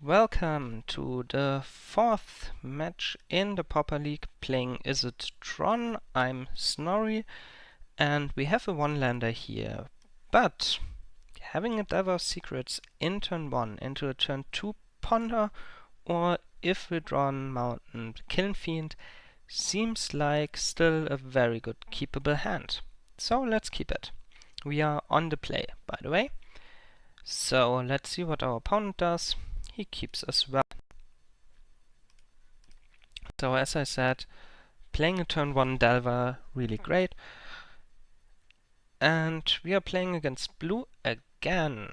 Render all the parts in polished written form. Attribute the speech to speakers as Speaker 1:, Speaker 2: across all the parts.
Speaker 1: Welcome to the fourth match in the Pauper League playing Izzet Tron. I'm Snorri and we have a one-lander here, but having a Delver of Secrets in turn 1 into a turn 2 ponder, or if we draw a mountain Kiln Fiend, seems like still a very good keepable hand. So let's keep it. We are on the play, by the way. So let's see what our opponent does. He keeps as well. So as I said, playing a turn 1 Delver, really great. And we are playing against blue again.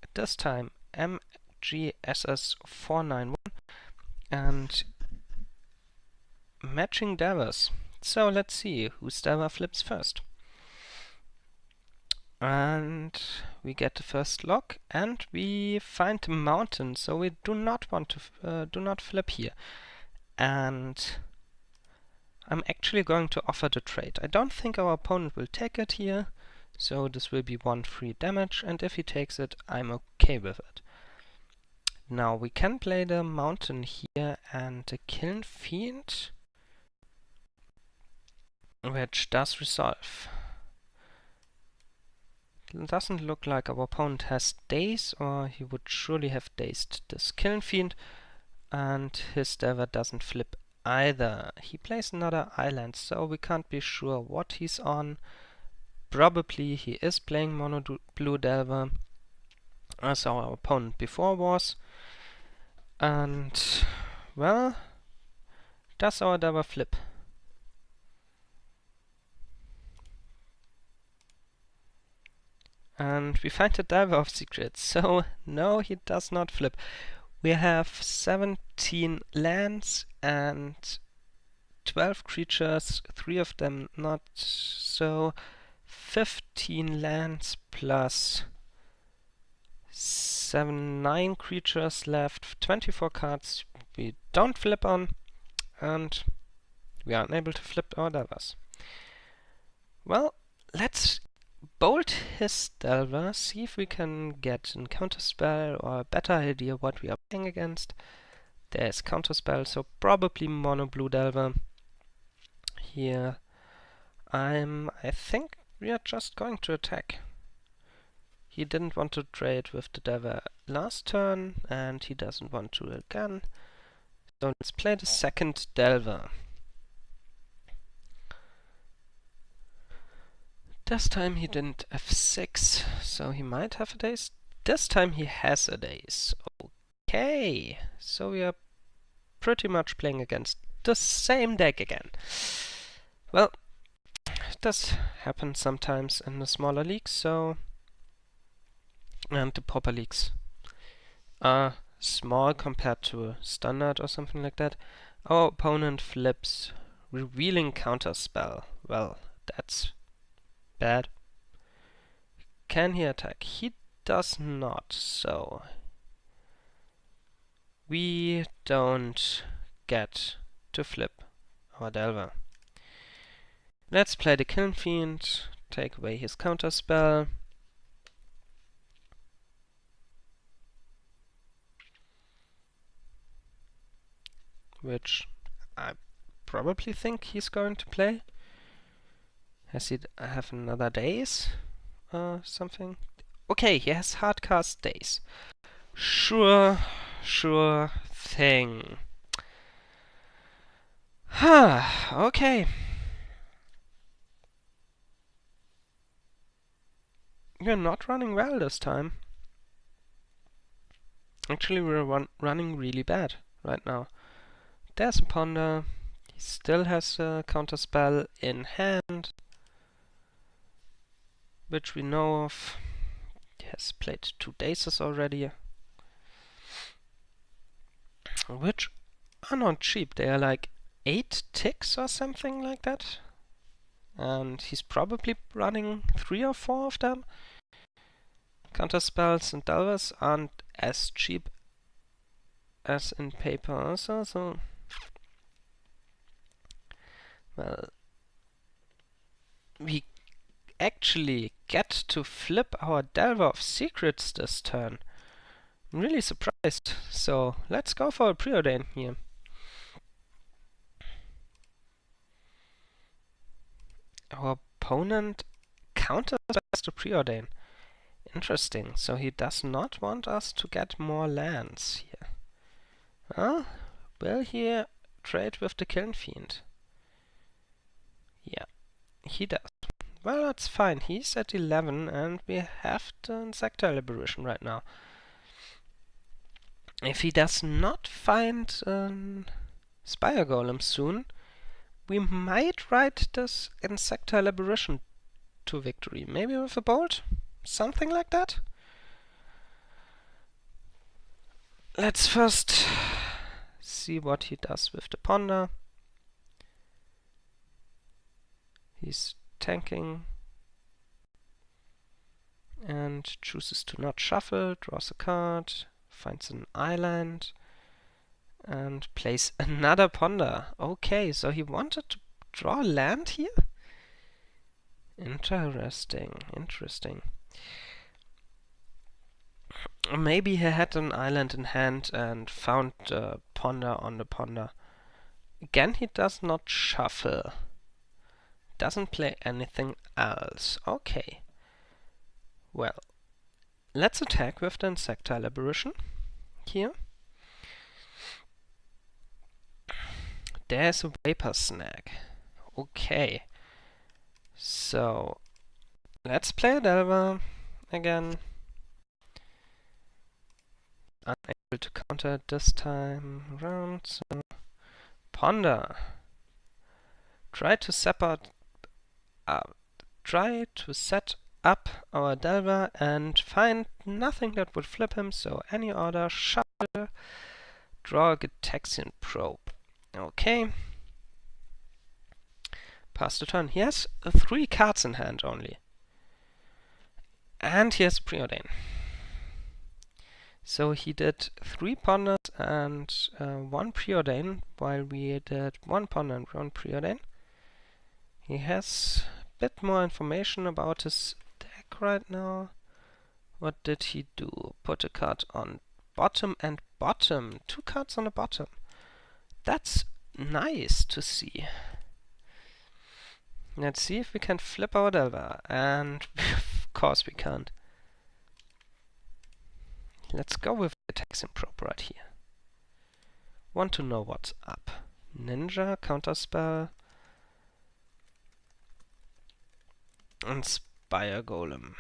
Speaker 1: At this time MGSS491 and matching Delvers. So let's see whose Delver flips first. And we get the first lock, and we find the mountain, so we do not want to do not flip here. And I'm actually going to offer the trade. I don't think our opponent will take it here, so this will be 1 free damage, and if he takes it, I'm okay with it. Now we can play the mountain here and the Kiln Fiend, which does resolve. It doesn't look like our opponent has Daze, or he would surely have dazed this Kiln Fiend, and his Delver doesn't flip either. He plays another island, so we can't be sure what he's on. Probably he is playing mono blue Delver, as our opponent before was. And, well, does our Delver flip? And we find the Delver of Secrets, so no, he does not flip. We have 17 lands and 12 creatures, 3 of them not, so 15 lands plus 9 creatures left, 24 cards we don't flip on, and we are unable to flip our Delvers. Well, let's bolt his Delver, see if we can get a counterspell or a better idea what we are playing against. There's counterspell, so probably mono blue Delver. Here I think we are just going to attack. He didn't want to trade with the Delver last turn, and he doesn't want to again. So let's play the second Delver. This time he didn't f6, so he might have a Daze. This time he has a Daze. Okay, so we are pretty much playing against the same deck again. Well, it does happen sometimes in the smaller leagues, so... And the Pauper leagues are small compared to standard or something like that. Our opponent flips revealing counterspell. Well, that's bad. Can he attack? He does not, so we don't get to flip our Delver. Let's play the Kiln Fiend, take away his counterspell. Which I probably think he's going to play. Has he have another Daze or something? Okay, he has hardcast Daze. Sure thing. Okay. We're not running well this time. Actually, we're running really bad right now. There's a ponder. He still has a counterspell in hand, which we know of. He has played 2 Dazes already, which are not cheap. They are like 8 ticks or something like that. And he's probably running 3 or 4 of them. Counterspells and Delvers aren't as cheap as in paper also, so... Well, we actually get to flip our Delver of Secrets this turn, I'm really surprised. So let's go for a preordain here. Our opponent counters to preordain. Interesting. So he does not want us to get more lands here. Huh? Will he trade with the Kiln Fiend? Yeah, he does. Well, that's fine. He's at 11 and we have the Insectile Liberation right now. If he does not find Spire Golem soon, we might ride this Insectile Liberation to victory. Maybe with a bolt? Something like that? Let's first see what he does with the Ponder. He's tanking and chooses to not shuffle, draws a card, finds an island, and plays another Ponder. Okay, so he wanted to draw land here? Interesting, interesting. Maybe he had an island in hand and found the Ponder on the Ponder. Again, he does not shuffle. Doesn't play anything else. Okay. Well, let's attack with the Insectile Liberation here. There's a Vapor Snag. Okay. So, let's play a Delver again. Unable to counter it this time around, so Ponder. Try to set up our Delver and find nothing that would flip him, so any order, shuffle, draw a Gitaxian Probe. Okay. Pass the turn. He has 3 cards in hand only. And he has Preordain. So he did 3 Ponders and 1 Preordain, while we did 1 Ponder and 1 Preordain. He has a bit more information about his deck right now. What did he do? Put a card on bottom and bottom. 2 cards on the bottom. That's nice to see. Let's see if we can flip our Delver. And of course we can't. Let's go with the Gitaxian Probe right here. Want to know what's up. Ninja, Counterspell, and Spire Golem.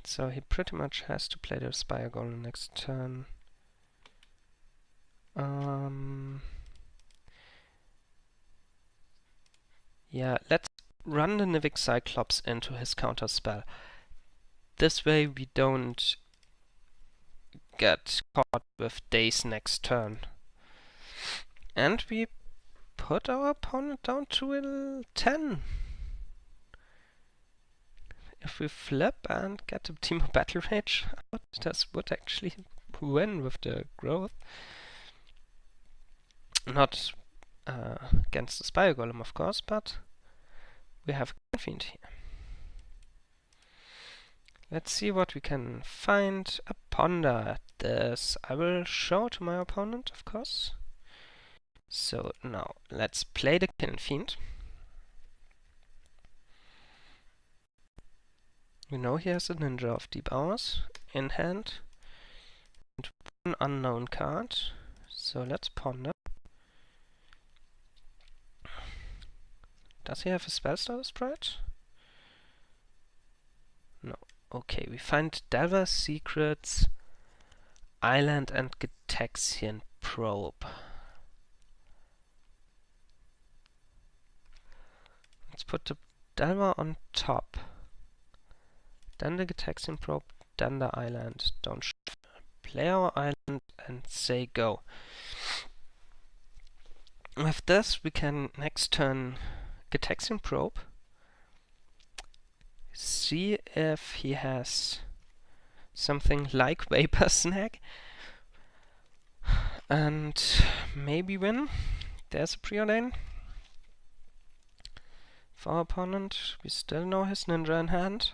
Speaker 1: So he pretty much has to play the Spire Golem next turn. Yeah, let's run the Nivik Cyclops into his counterspell. This way we don't get caught with Daze next turn. And we put our opponent down to 10. If we flip and get a Teemo Battle Rage out, this would actually win with the growth. Not against the Spire Golem, of course, but we have a Fiend here. Let's see what we can find. A Ponder. This I will show to my opponent, of course. So now let's play the Kiln Fiend. We know he has a Ninja of Deep Hours in hand and 1 unknown card. So let's Ponder. Does he have a Spellstar Sprite? No. Okay, we find Delver Secrets, Island, and Gitaxian Probe. Let's put the Delver on top. Then the Gitaxian Probe, then the Island. Don't play our Island and say go. With this, we can next turn Gitaxian Probe. See if he has something like Vapor Snag. And maybe win. There's a Preordain. For our opponent, we still know his Ninja in hand.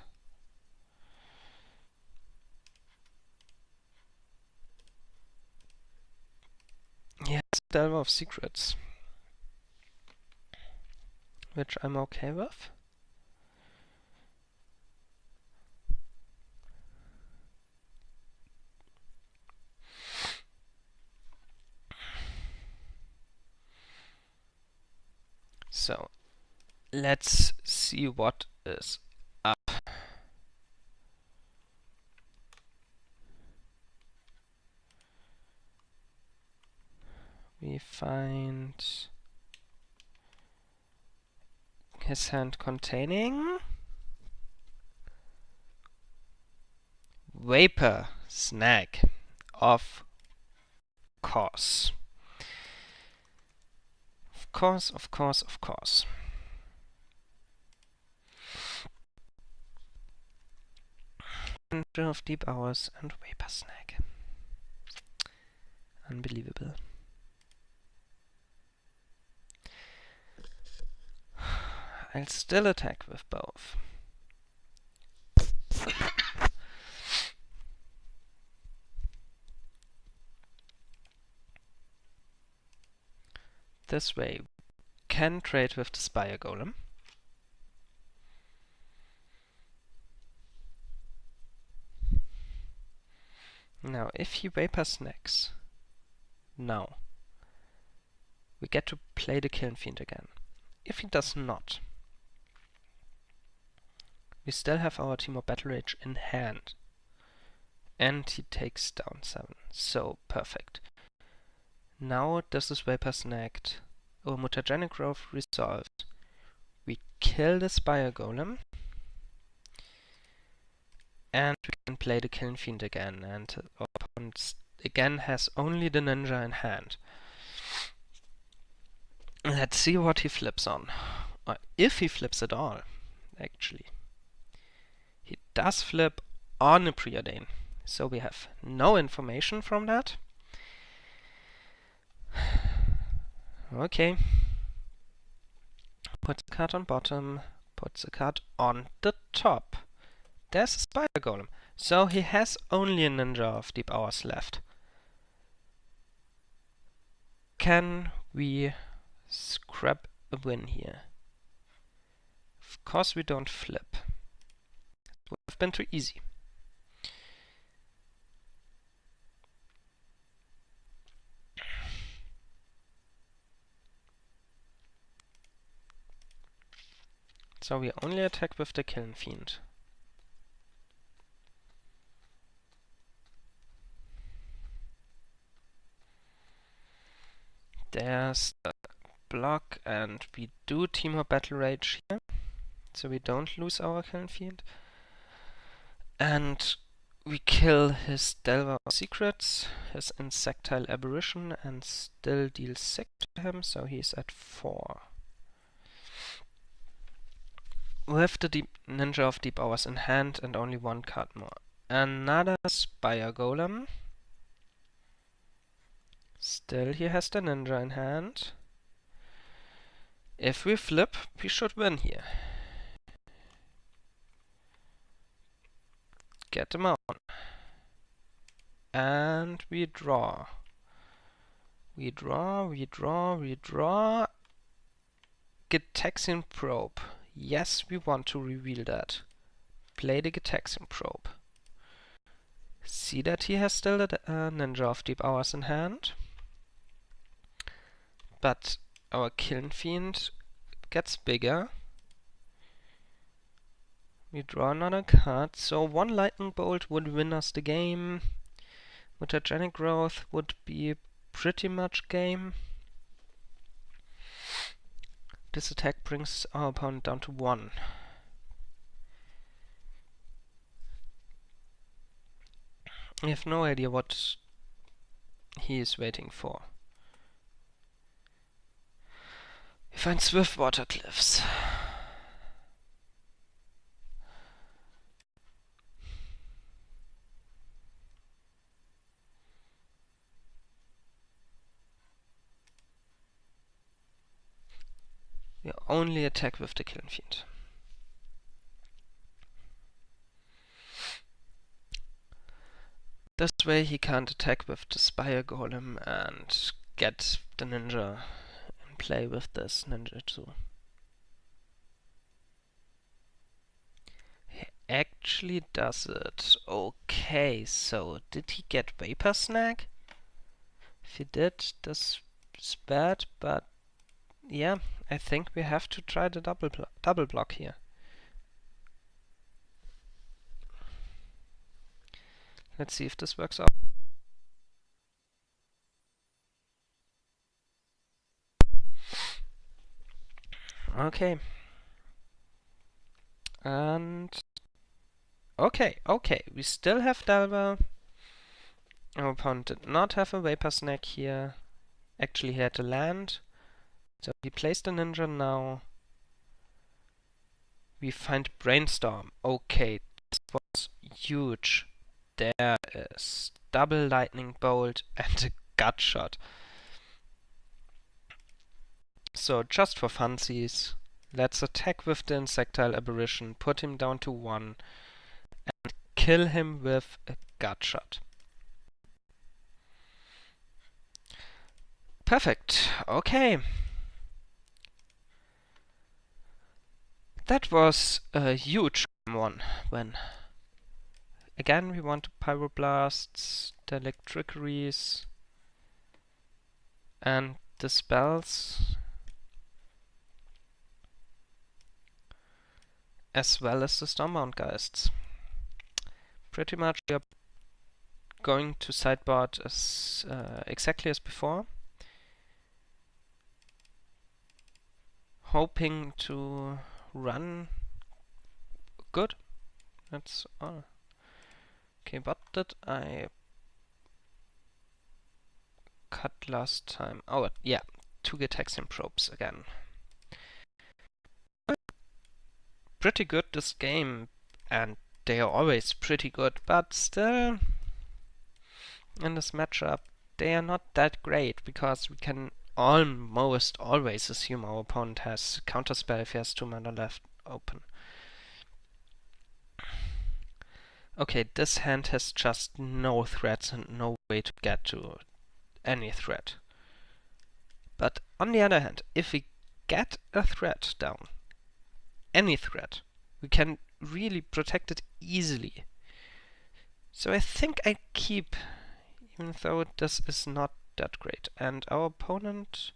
Speaker 1: Delver of Secrets, which I'm okay with. So let's see what is up. We find his hand containing Vapor Snag, of course. Of course. Ninja of Deep Hours and Vapor Snag. Unbelievable. I'll still attack with both. This way, we can trade with the Spire Golem. Now, if he Vapor Snags, now, we get to play the Kiln Fiend again. If he does not, we still have our Teemo Battle Rage in hand. And he takes down 7. So, perfect. Now this is Vapor Snagged. Our Mutagenic Growth resolved. We kill the Spire Golem. And we can play the Kiln Fiend again. And our opponent again has only the Ninja in hand. Let's see what he flips on. Or if he flips at all, actually. He does flip on a Preordain. So we have no information from that. Okay. Puts a card on bottom, puts a card on the top. There's a Spire Golem. So he has only a Ninja of Deep Hours left. Can we scrap a win here? Of course we don't flip. It would have been too easy. So we only attack with the Kiln Fiend. There's the block, and we do Teemo Battle Rage here, so we don't lose our Kiln Fiend. And we kill his Delver of Secrets, his Insectile Aberration, and still deal 6 to him, so he's at 4. With the Ninja of Deep Hours in hand and only 1 card more. Another Spire Golem. Still he has the Ninja in hand. If we flip, we should win here. Get him on. And we draw. We draw. Gitaxian Probe. Yes, we want to reveal that. Play the Gitaxian Probe. See that he has still the Ninja of Deep Hours in hand. But our Kiln Fiend gets bigger. We draw another card, so 1 Lightning Bolt would win us the game. Mutagenic Growth would be pretty much game. This attack brings our opponent down to 1. I have no idea what he is waiting for. We find Swiftwater Cliffs. We only attack with the Kiln Fiend. This way he can't attack with the Spire Golem and get the ninja and play with this ninjutsu. He actually does it. Okay, so did he get Vapor Snag? If he did, this is bad, but yeah, I think we have to try the double block here. Let's see if this works out. Okay. And okay, we still have Delver. Our opponent did not have a Vapor Snag here. Actually, he had a land. So he placed a ninja now. We find Brainstorm. Okay, this was huge. There is double lightning bolt and a gut shot. So just for funsies, let's attack with the Insectile Aberration, put him down to 1, and kill him with a gut shot. Perfect. Okay. That was a huge one. When again we want Pyroblasts, the Electrickeries, and the spells, as well as the Stormbound Geists. Pretty much we are going to sideboard as exactly as before, hoping to run good. That's all. Okay, what did I cut last time? Oh, yeah, 2 Gitaxian Probes again. Pretty good this game, and they are always pretty good, but still, in this matchup, they are not that great, because we can almost always assume our opponent has counterspell if he has 2 mana left open. Okay, this hand has just no threats and no way to get to any threat. But on the other hand, if we get a threat down, any threat, we can really protect it easily. So I think I keep, even though this is not that great. And our opponent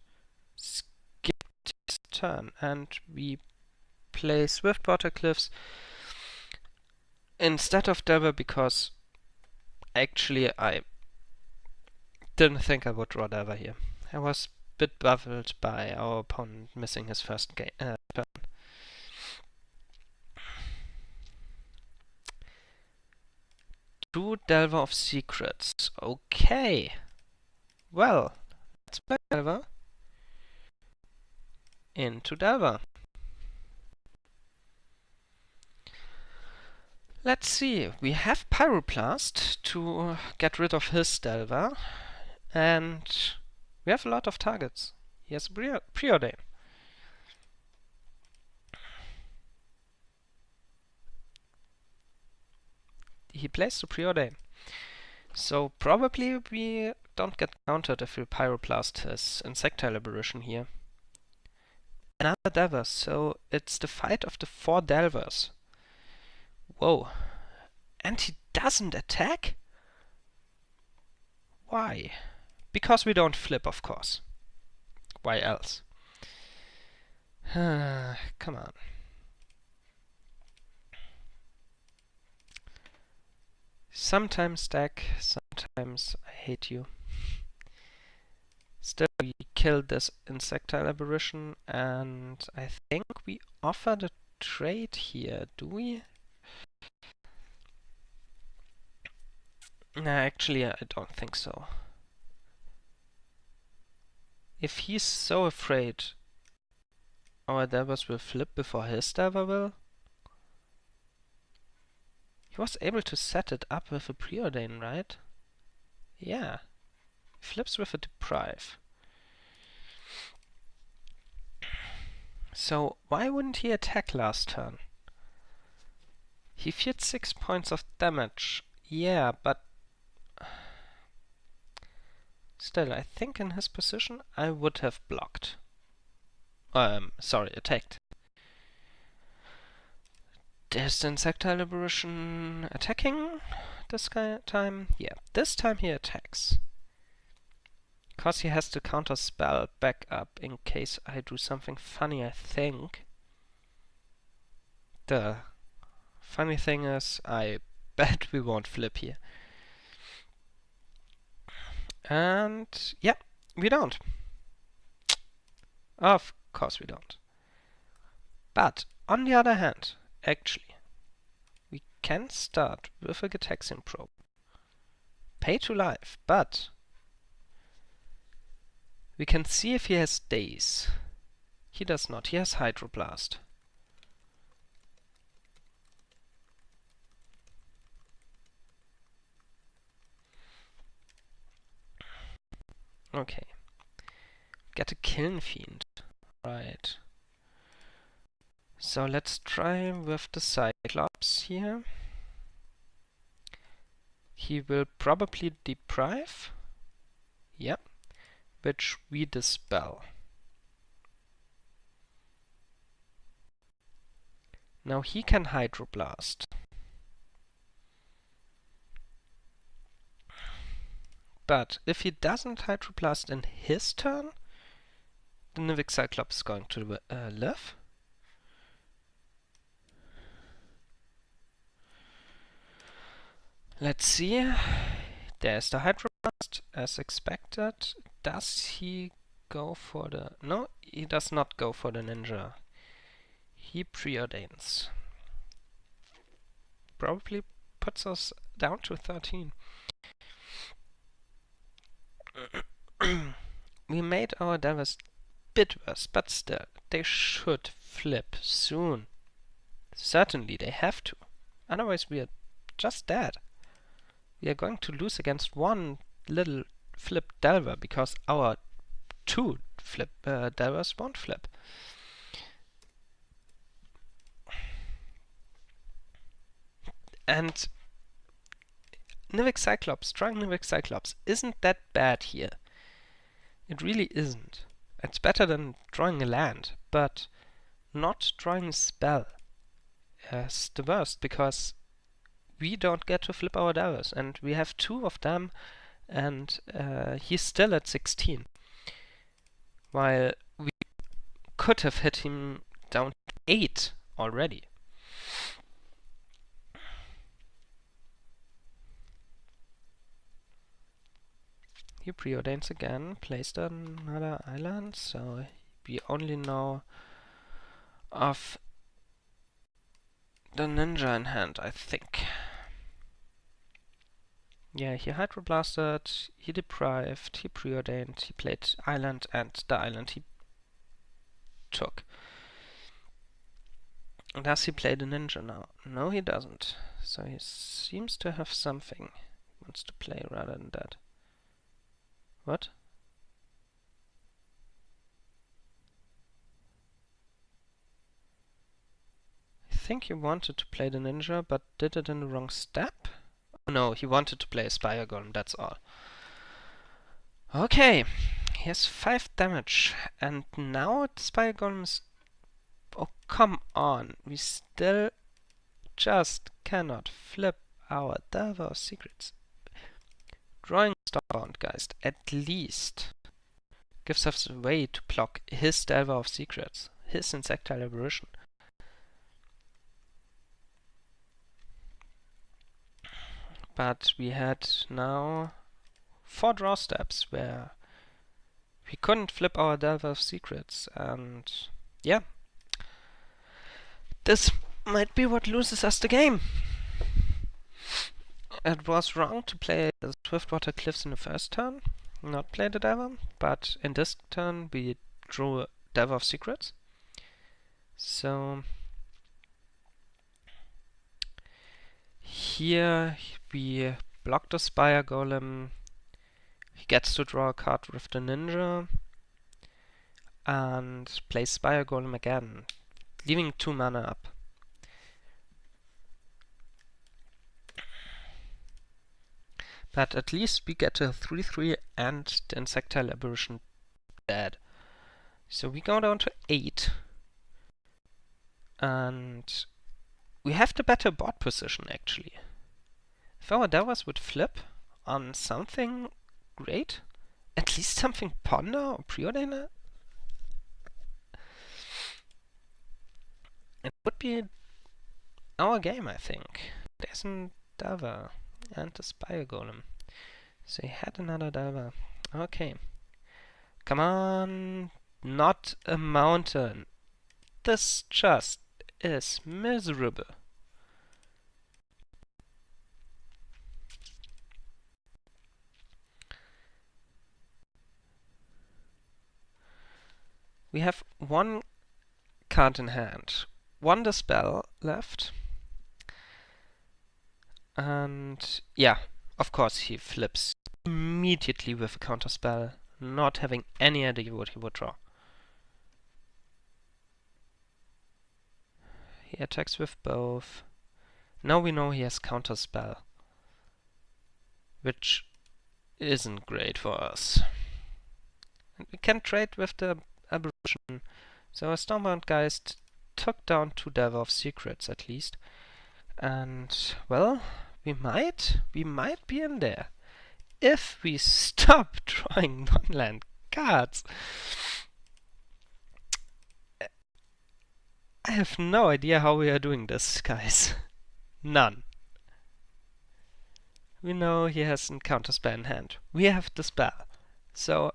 Speaker 1: skipped his turn, and we play Swift Water Cliffs instead of Delver, because actually I didn't think I would draw Delver here. I was a bit baffled by our opponent missing his first turn. 2 Delver of Secrets. Okay. Well, let's play Delver into Delver. Let's see. We have Pyroblast to get rid of his Delver, and we have a lot of targets. He has Preordain. He plays the Preordain. So probably we don't get countered if we Pyroblast his Insectile Aberration here. Another Delver, so it's the fight of the 4 Delvers. Whoa. And he doesn't attack? Why? Because we don't flip, of course. Why else? Come on. Sometimes stack, sometimes I hate you. Still, we killed this Insectile Aberration, and I think we offered a trade here, do we? No, actually, I don't think so. If he's so afraid our Delvers will flip before his Delver will, he was able to set it up with a Preordain, right? Yeah. Flips with a Deprive. So why wouldn't he attack last turn? He feared 6 points of damage. Yeah, but Still, I think in his position I would have blocked. Sorry, attacked. There's the Insectile Liberation attacking this time. Yeah, this time he attacks. Because he has to counter spell back up in case I do something funny, I think. The funny thing is, I bet we won't flip here. And yeah, we don't. Of course we don't. But on the other hand, actually, we can start with a Gitaxian Probe. Pay to life, but we can see if he has Daze. He does not, he has Hydroblast. Okay. Get a Kiln Fiend. Right. So let's try with the Cyclops here. He will probably deprive. Yep. Which we dispel. Now he can Hydroblast. But if he doesn't Hydroblast in his turn, the Nivik Cyclops is going to live. Let's see. There's the Hydroblast as expected. Does he go for the... No, he does not go for the Ninja. He preordains. Probably puts us down to 13. We made our Devils bit worse, but still, they should flip soon. Certainly, they have to. Otherwise, we are just dead. We are going to lose against one little flip Delver because our two flip Delvers won't flip. And Nivik Cyclops, drawing Nivik Cyclops, isn't that bad here. It really isn't. It's better than drawing a land, but not drawing a spell is the worst because we don't get to flip our Delvers, and we have two of them, and he's still at 16. While we could have hit him down to 8 already. He preordains again, placed another island, so we only know of the Ninja in hand, I think. Yeah, he Hydroblasted, he deprived, he preordained, he played island, and the island he took. Does he play the Ninja now? No, he doesn't. So he seems to have something he wants to play rather than that. What? I think he wanted to play the Ninja, but did it in the wrong step? Oh, no, he wanted to play a Spire Golem, that's all. Okay, he has 5 damage, and now the Spire Golem is... Oh, come on, we still just cannot flip our Delver of Secrets. Drawing Starbound Geist at least gives us a way to block his Delver of Secrets, his Insectile Aberration. But we had now 4 draw steps where we couldn't flip our Delver of Secrets, and yeah, this might be what loses us the game. It was wrong to play the Swiftwater Cliffs in the first turn, not play the Delver, but in this turn we drew a Delver of Secrets. So here we block the Spire Golem, he gets to draw a card with the Ninja, and plays Spire Golem again, leaving 2 mana up. But at least we get a 3/3 and the Insectile Aberration dead. So we go down to 8. And we have the better board position, actually. If our Davos would flip on something great, at least something Ponder or Preordainer, it would be our game, I think. There's a Dava and a Spire Golem. So he had another Dava. Okay. Come on, not a mountain. This just is miserable. We have one card in hand, one Dispel left. And yeah, of course he flips immediately with a counterspell, not having any idea what he would draw. He attacks with both. Now we know he has counterspell, which isn't great for us. And we can trade with the Aberration. So our Stormbound Geist took down 2 Delver of Secrets at least. And, well, we might be in there. If we stop drawing non-land cards. I have no idea how we are doing this, guys. None. We know he has a counterspell in hand. We have the spell. So,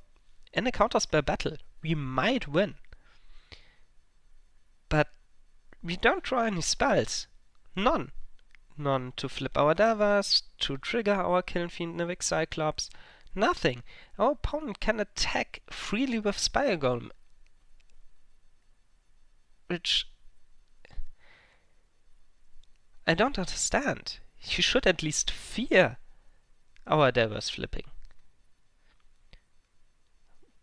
Speaker 1: in a counterspell battle, we might win. But we don't draw any spells. None. None to flip our Davas, to trigger our Kiln Fiend Nivik Cyclops. Nothing. Our opponent can attack freely with Spire Golem. Which I don't understand. You should at least fear our Davas flipping.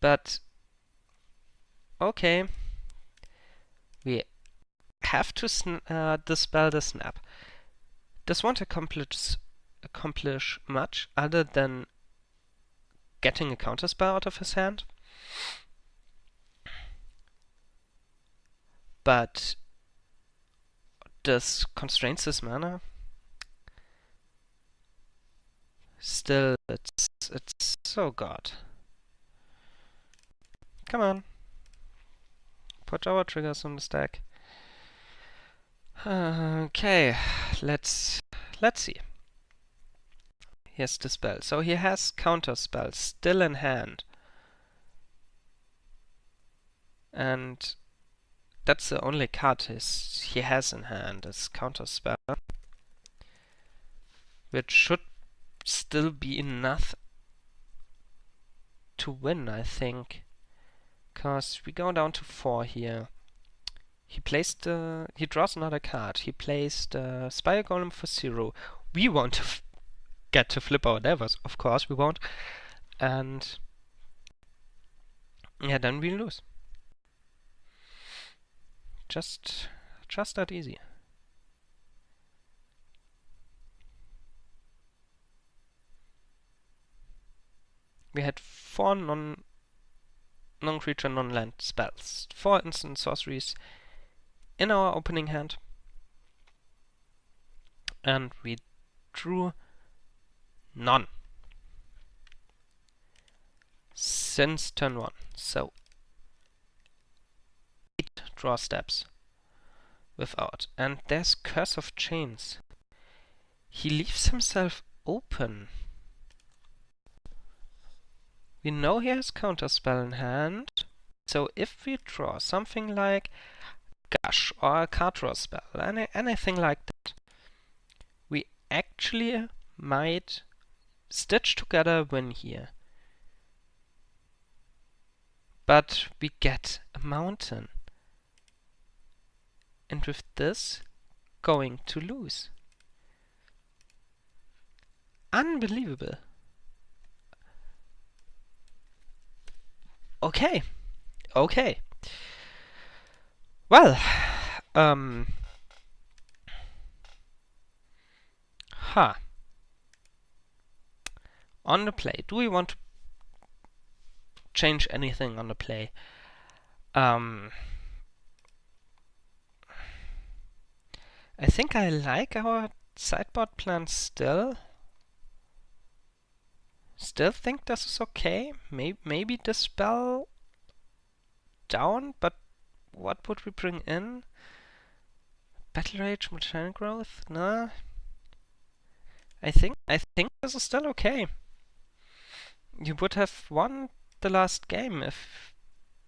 Speaker 1: But okay. We have to dispel the snap. This won't accomplish much other than getting a counterspell out of his hand. But this constrains his mana. Still, it's so god. Come on. Put our triggers on the stack. Okay, let's see. Here's the spell. So he has counterspell still in hand. And that's the only card he has in hand, is counterspell. Which should still be enough to win, I think. Because we go down to 4 here. He draws another card. He plays the Spire Golem for 0. We want to get to flip our Davos. Of course we won't. And yeah, then we lose. Just that easy. We had 4 non-creature, non-land spells. 4 instant sorceries in our opening hand. And we drew none. Since turn 1. So 8 draw steps without. And there's Curse of Chains. He leaves himself open. We know he has counterspell in hand. So if we draw something like Gush or a card draw spell, anything like that, we actually might stitch together win here. But we get a mountain. And with this, going to lose. Unbelievable. Okay. Okay. Well, on the play, do we want to change anything on the play? I think I like our sideboard plan still. Still think this is okay. Maybe Dispel down, but what would we bring in? Battle Rage, Mechanic Growth? Nah. I think this is still okay. You would have won the last game if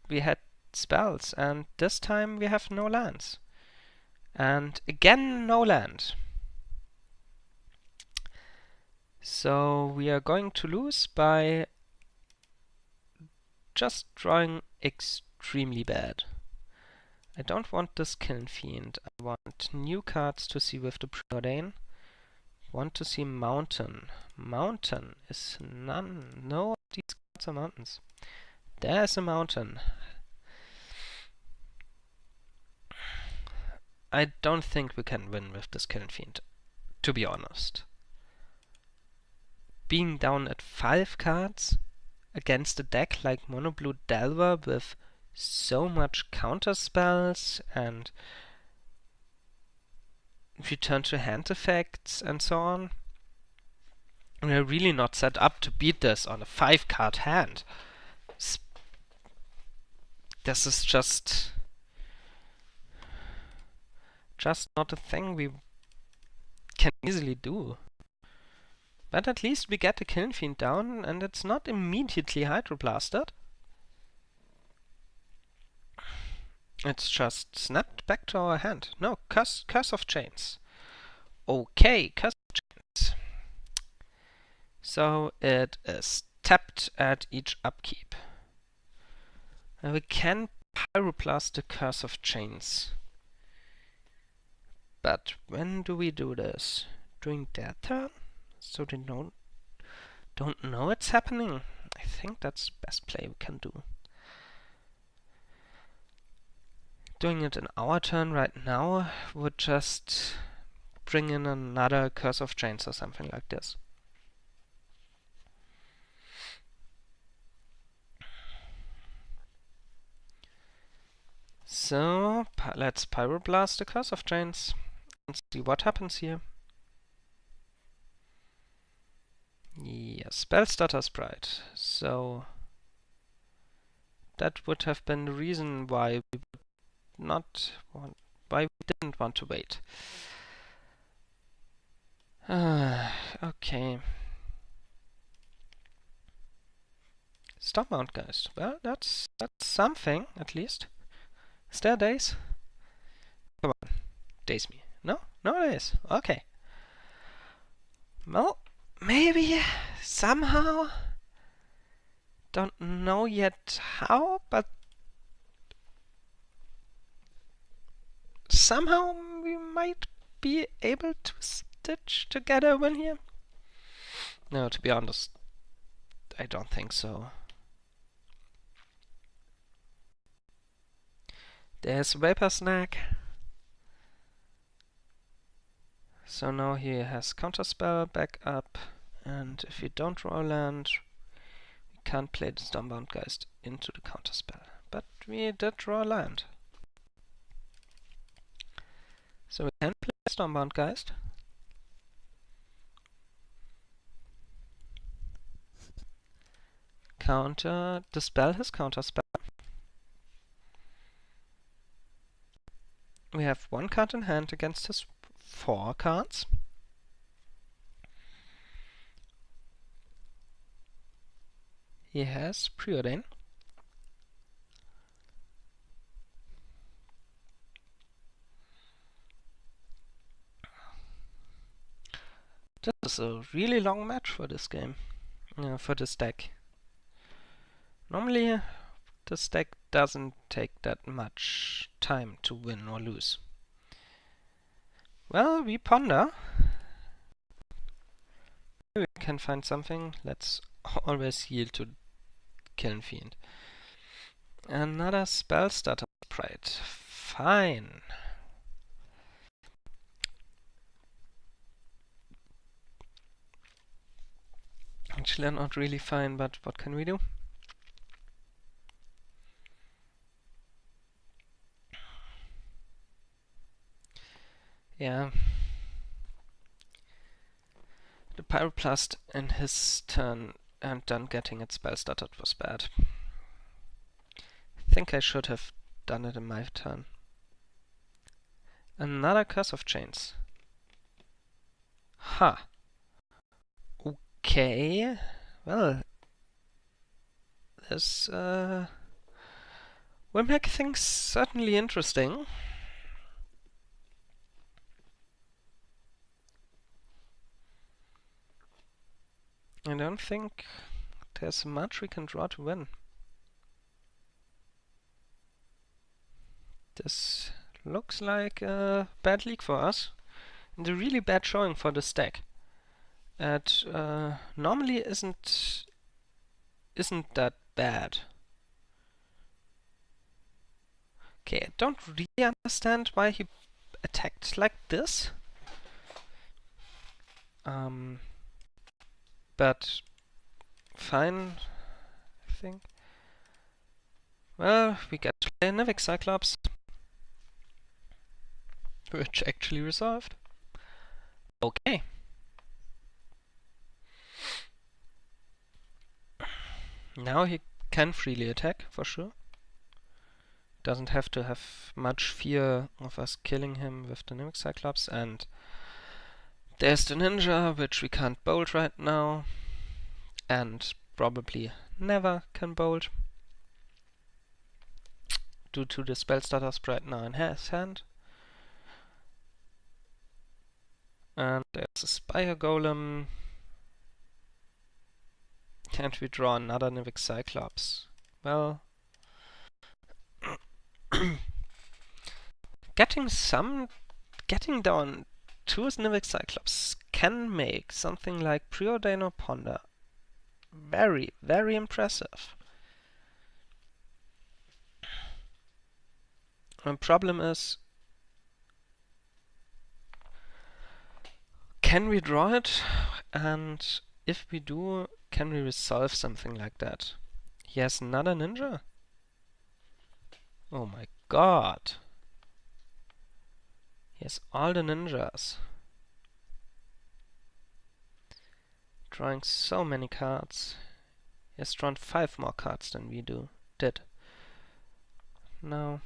Speaker 1: we had spells, and this time we have no lands. And again, no land. So we are going to lose by just drawing extremely bad. I don't want this Kiln Fiend. I want new cards to see with the Preordain. Want to see Mountain. Mountain is none. No, these cards are mountains. There's a mountain. I don't think we can win with this Kiln Fiend, to be honest. Being down at 5 cards against a deck like Mono Blue Delver with so much counter spells and return to hand effects and so on. We're really not set up to beat this on a 5-card hand. This is just not a thing we can easily do. But at least we get the Kiln Fiend down, and it's not immediately Hydroblasted. It's just snapped back to our hand. No, Curse of Chains. Okay, Curse of Chains. So it is tapped at each upkeep. And we can Pyroblast the Curse of Chains. But when do we do this? During their turn? So they don't know it's happening? I think that's the best play we can do. Doing it in our turn right now would just bring in another Curse of Chains or something like this. So let's Pyroblast the Curse of Chains and see what happens here. Yes, Spellstutter Sprite. So that would have been the reason why we didn't want to wait. Okay. Stormbound Geist. Well, that's something at least. Is there days? Come on, daze me. No, days. Okay. Well, maybe somehow. Don't know yet how, but somehow we might be able to stitch together a win here. No, to be honest, I don't think so. There's Vapor Snack. So now he has Counterspell back up, and if you don't draw a land, we can't play the Stormbound Geist into the Counterspell. But we did draw a land. So we can play Stormbound Geist. Dispel his Counterspell. We have 1 card in hand against his 4 cards. He has Preordain. This is a really long match for this game, for this deck. Normally, this deck doesn't take that much time to win or lose. Well, we ponder. Maybe we can find something. Let's always yield to Kiln Fiend. Another Spellstutter Sprite. Fine. Actually, not really fine, but what can we do? Yeah. The Pyroblast in his turn and then getting its spell started was bad. I think I should have done it in my turn. Another Curse of Chains. Ha! Okay. Well, this will make things certainly interesting. I don't think there's much we can draw to win. This looks like a bad league for us, and a really bad showing for the stack. It normally isn't that bad. Okay, I don't really understand why he attacked like this. But fine, I think. Well, we get to play a Nivik Cyclops, which actually resolved. Okay. Now he can freely attack, for sure. Doesn't have to have much fear of us killing him with the Nivik Cyclops, and there's the ninja, which we can't bolt right now, and probably never can bolt, due to the spell starter right now in his hand. And there's a Spire Golem, and we draw another Nivik Cyclops. Well, getting down two Nivik Cyclops can make something like Preordain or Ponder very, very impressive. The problem is, can we draw it? And if we do, can we resolve something like that? He has another ninja? Oh my god. He has all the ninjas. Drawing so many cards. He has drawn 5 more cards than we did. No.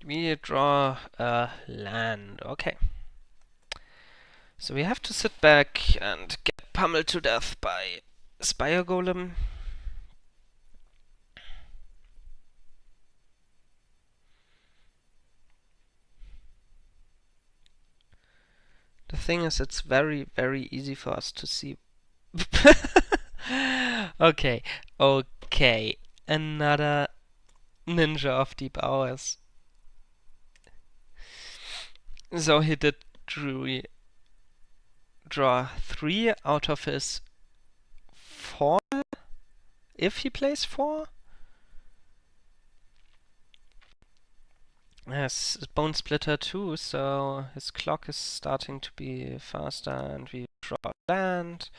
Speaker 1: We draw a land. Okay. So we have to sit back and get pummeled to death by Spire Golem. The thing is, it's very, very easy for us to see. Okay, okay. Another ninja of deep hours. So he did draw 3 out of his 4, if he plays 4. Yes, Bone Splitter too, so his clock is starting to be faster, and we draw land.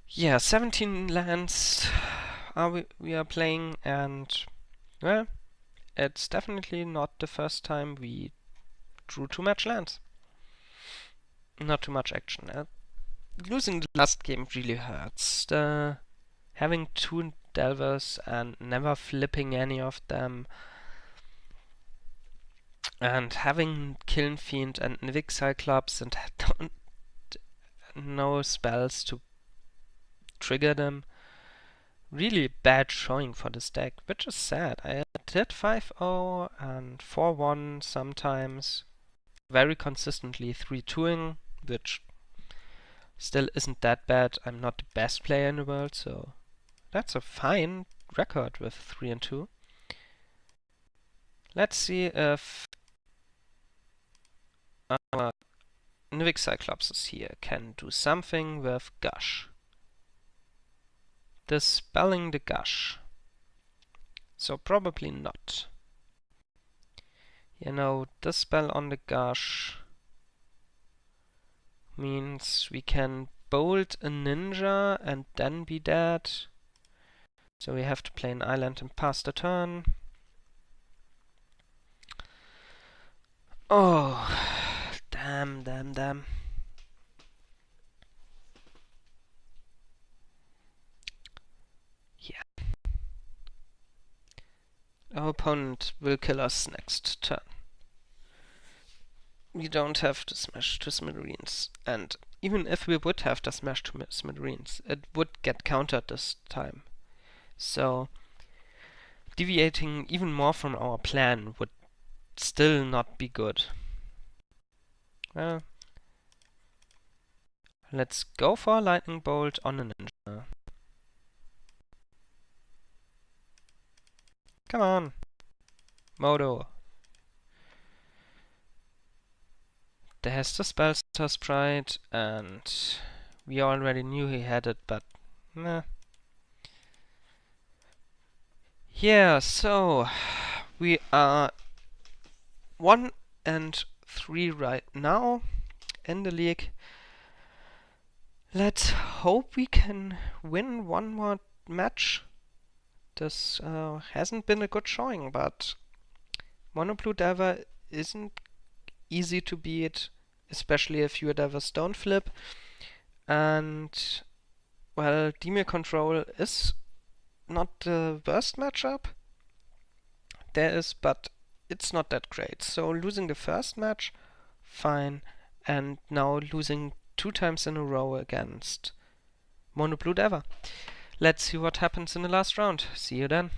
Speaker 1: Yeah, 17 lands we are playing, and well, it's definitely not the first time we drew too much lands. Not too much action. Losing the last game really hurts. Having 2 Delvers and never flipping any of them, and having Kiln Fiend and Nivik Cyclops and no spells to trigger them. Really bad showing for this deck, which is sad. I did 5-0 and 4-1 sometimes, very consistently 3-2ing, which still isn't that bad. I'm not the best player in the world, so that's a fine record with 3-2. Let's see if our Nivik Cyclops here can do something with Gush. Dispelling the Gush. So probably not. You know, Dispel on the Gush means we can bolt a ninja and then be dead. So we have to play an island and pass the turn. Oh, damn. Yeah. Our opponent will kill us next turn. We don't have to smash to smithereens, and even if we would have to smash to smithereens, it would get countered this time. So deviating even more from our plan would still not be good. Well, let's go for a lightning bolt on a ninja. Come on, Modo. There's the Spellstar Sprite, and we already knew he had it, but nah. Yeah, so we are 1 and 3 right now in the league. Let's hope we can win one more match. This hasn't been a good showing, but Mono Blue Diver isn't easy to beat, especially if your divers don't flip. And well, Demir Control is not the worst matchup there is, but it's not that great. So losing the first match, fine, and now losing 2 times in a row against Mono Blue Diver. Let's see what happens in the last round. See you then.